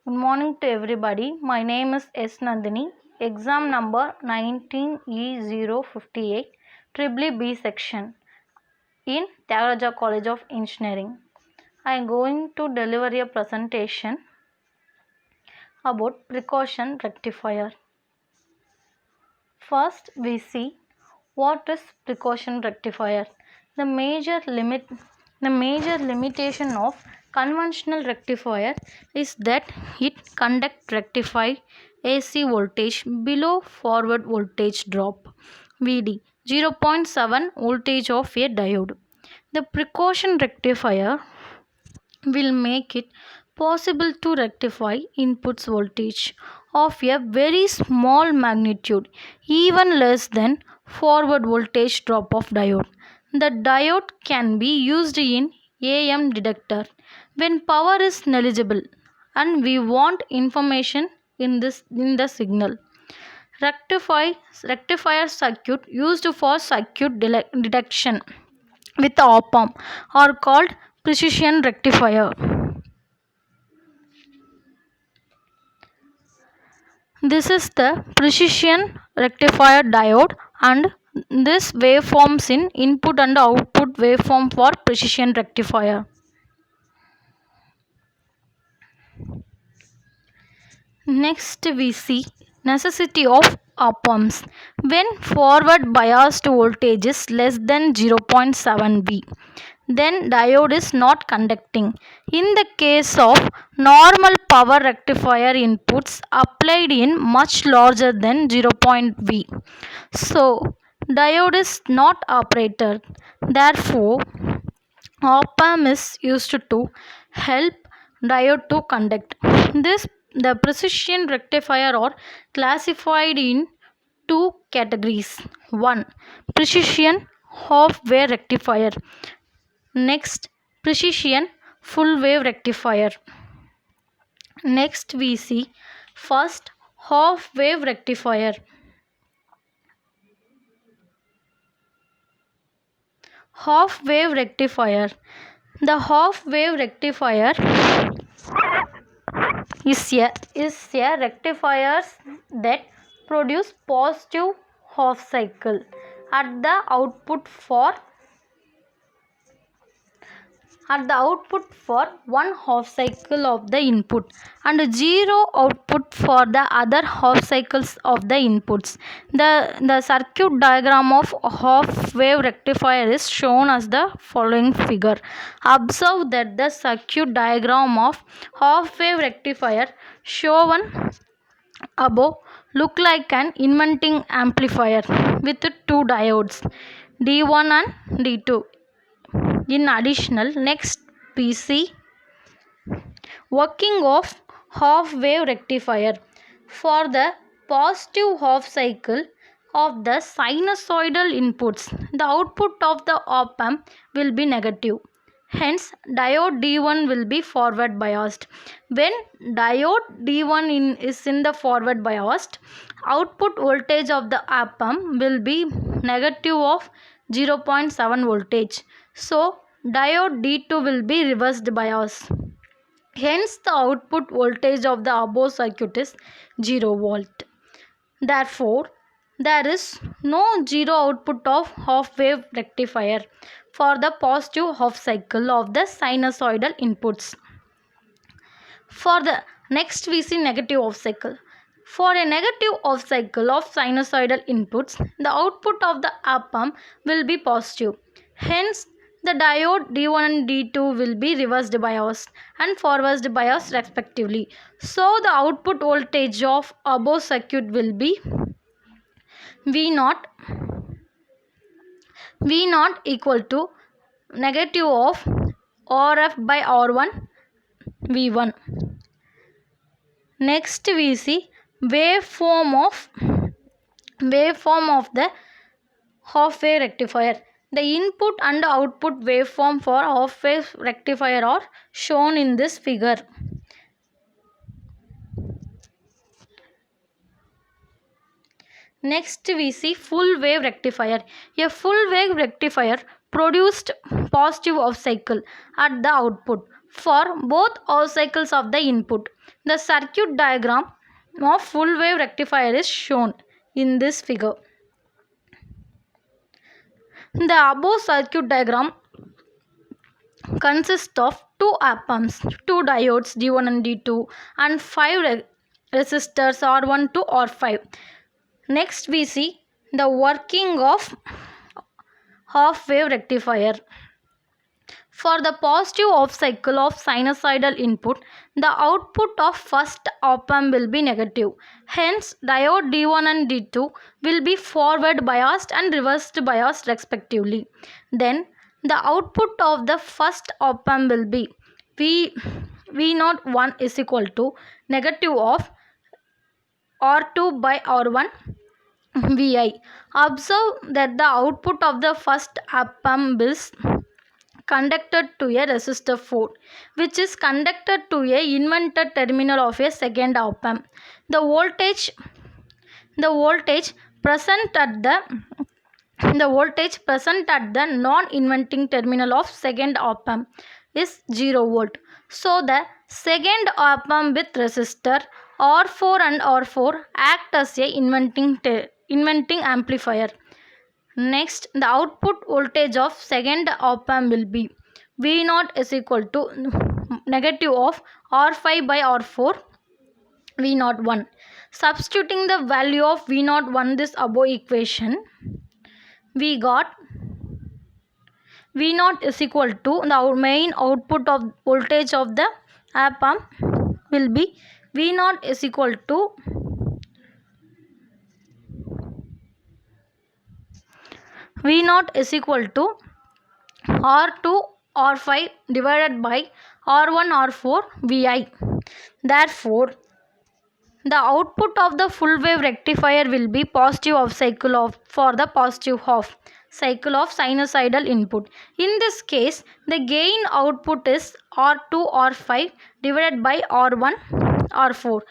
Good morning to everybody. My name is S. Nandini. Exam number 19E058, Triple B section in Tyagaraja College of Engineering. I am going to deliver a presentation about precaution rectifier. First, we see what is precaution rectifier. The major limitation of conventional rectifier is that it conduct rectify AC voltage below forward voltage drop VD 0.7 voltage of a diode. The precaution rectifier will make it possible to rectify inputs voltage of a very small magnitude, even less than forward voltage drop of diode. The diode can be used in AM detector when power is negligible and we want information in the signal. Rectifier circuit used for circuit detection with op-amp are called precision rectifier. This is the precision rectifier diode, and this waveforms in input and output waveform for precision rectifier. Next we see necessity of op-amps when forward biased voltage is less than 0.7 V. Then diode is not conducting. In the case of normal power rectifier inputs applied in much larger than 0.0 V. So diode is not operated. Therefore, op-amp is used to help diode to conduct. The precision rectifier are classified in two categories. One, precision half wave rectifier. Next, precision full wave rectifier. Next we see first half wave rectifier. Half wave rectifier. The half wave rectifier is a rectifier that produce positive half cycle at the output for one half cycle of the input and zero output for the other half cycles of the inputs. The circuit diagram of half wave rectifier is shown as the following figure. Observe that the circuit diagram of half wave rectifier shown above look like an inverting amplifier with two diodes D1 and D2. In addition, next we see working of half wave rectifier. For the positive half cycle of the sinusoidal inputs, the output of the op-amp will be negative. Hence, diode D1 will be forward biased. When diode D1 is in the forward biased, output voltage of the op-amp will be negative of 0.7 voltage. So, diode D2 will be reversed bias. Hence, the output voltage of the above circuit is 0 volt. Therefore, there is no zero output of half wave rectifier for the positive half cycle of the sinusoidal inputs. For the next we see negative half cycle. For a negative half cycle of sinusoidal inputs, the output of the op-amp will be positive. Hence, the diode D1 and D2 will be reversed biased and forward biased respectively. So, the output voltage of above circuit will be V0 equal to negative of RF by R1 V1. Next we see waveform of the half wave rectifier. The input and output waveform for half wave rectifier are shown in this figure. Next we see full wave rectifier. A full wave rectifier produced positive off cycle at the output for both off cycles of the input. The circuit diagram of full wave rectifier is shown in this figure. The above circuit diagram consists of two op-amps, two diodes D1 and D2 and 5 resistors R1 to R5. Next we see the working of half wave rectifier. For the positive off cycle of sinusoidal input, the output of first op-amp will be negative. Hence, diode D1 and D2 will be forward biased and reversed biased respectively. Then, the output of the first op-amp will be V01 is equal to negative of R2 by R1 Vi. Observe that the output of the first op-amp is conducted to a resistor 4, which is conducted to a inverted terminal of a second op-amp. The voltage present at the non-inverting terminal of second op-amp is 0 volt. So the second op-amp with resistor R4 and R4 act as a inverting amplifier. Next, the output voltage of second op-amp will be V0 is equal to negative of R5 by R4 V01. Substituting the value of V01 this above equation, we got V0 is equal to the main output of voltage of the op-amp will be V0 is equal to R2 R5 divided by R1 R4 Vi. Therefore, the output of the full wave rectifier will be positive off cycle for the positive half cycle of sinusoidal input. In this case, the gain output is R2 R5 divided by R1 R4.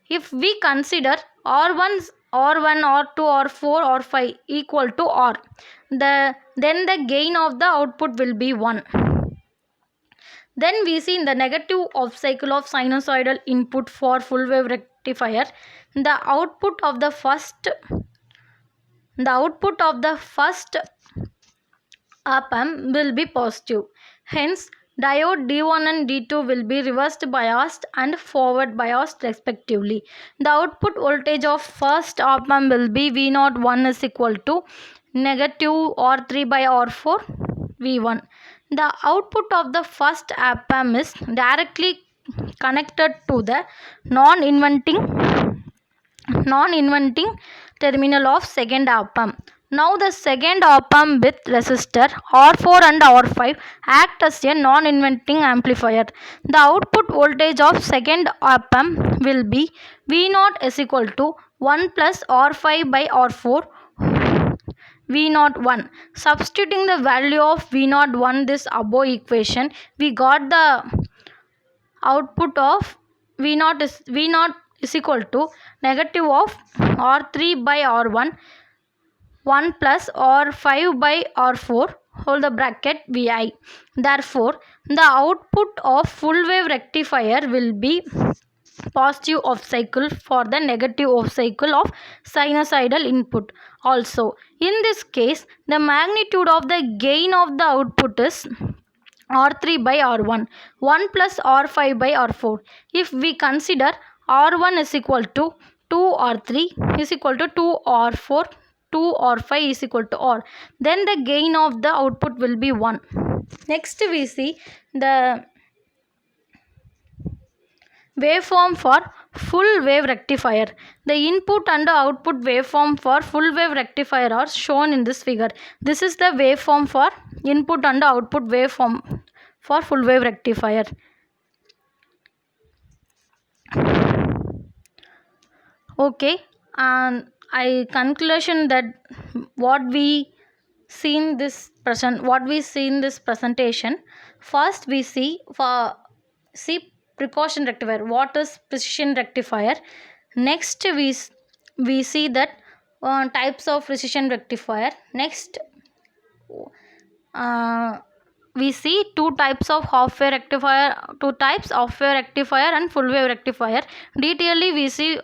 If we consider R1, R2, R4, R5 equal to R, then the gain of the output will be 1. Then we see in the negative off cycle of sinusoidal input for full wave rectifier, the output of the first op-amp will be positive. Hence, diode D1 and D2 will be reversed biased and forward biased respectively. The output voltage of first op-amp will be V01 is equal to negative R3 by R4 V1. The output of the first op-amp is directly connected to the non-inverting terminal of second op-amp. Now the second op-amp with resistor R4 and R5 act as a non-inverting amplifier. The output voltage of second op-amp will be V0 is equal to 1 plus R5 by R4 V01. Substituting the value of V01 this above equation, we got the output of V0 is equal to negative of R3 by R1 1 plus R5 by R4 whole the bracket Vi. Therefore, the output of full wave rectifier will be positive off cycle for the negative off cycle of sinusoidal input. Also, in this case, the magnitude of the gain of the output is R3 by R1, 1 plus R5 by R4. If we consider R1 is equal to 2 R3 is equal to 2 R4, 2 R5 is equal to R, then the gain of the output will be 1. Next we see the waveform for full wave rectifier. The input and the output waveform for full wave rectifier are shown in this figure. This is the waveform for input and output waveform for full wave rectifier. Okay, and I conclusion that what we see in this presentation. First we see precaution rectifier. What is precision rectifier? Next we see that types of precision rectifier. Next uh, we see two types of wave rectifier and full wave rectifier. Detailedly we see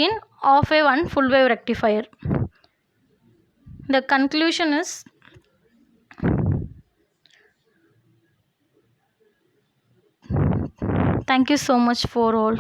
in half wave and full wave rectifier. The conclusion is, thank you so much for all.